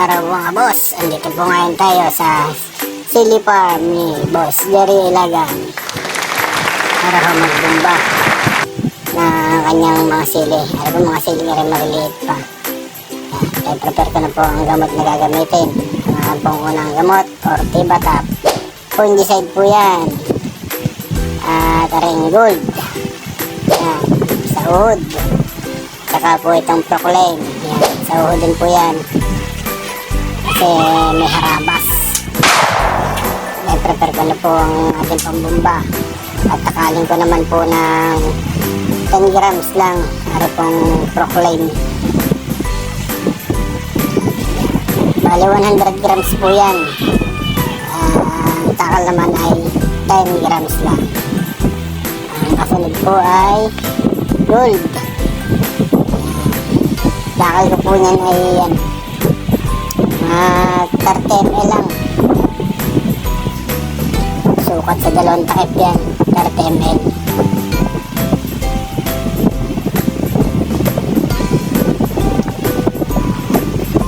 araw mga boss. Andito po ngayon tayo sa Sili Farm ni Boss Jerry Ilagan para magbumba na kanyang mga sili. Ano po mga sili nga rin maliliit pa. Prepare ko na po ang gamot na gagamitin. Ang pong unang gamot or Tibatap. Fungicide po yan. At ring gold. Yan. Sa uhod. Saka po itong Proclaim. Yan. Sa uhod din po yan. Kasi may harabas. Prepare ko na po ang ating pambumba. At takalin ko naman po ng 10 grams lang. Ano pong Proclaim. Bali 100 grams po yan. Ang takal naman ay 10 grams lang. Ang kasunod po ay gold. Takal ko po niyan ay yan, 30 ml lang. Sukat sa dalawang takip yan, 30 ml.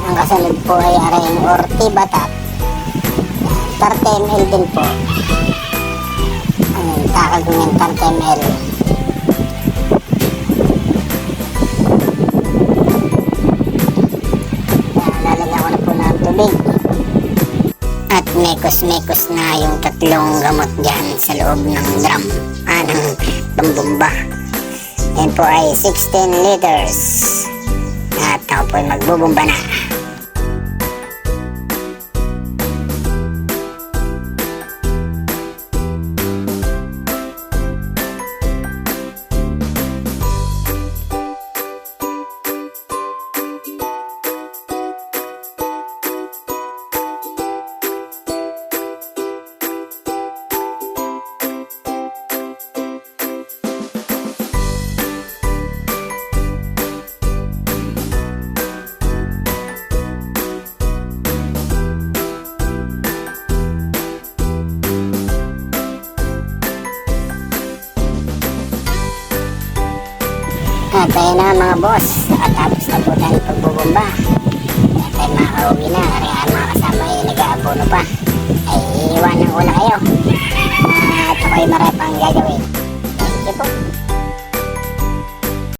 Ang kasunod po ay aring or Tibatap, 30 ml din po. Ang takal ko niyan 30 ml. At mekos-mekos na yung tatlong gamot dyan sa loob ng drum ng pambumba. Yan po ay 16 liters at ako po ay magbubumba na. At ayun na mga boss, nakatapos na po tayo pagbubumba. At tayo makauwi na, kaya mga kasama ay nag-aabono pa.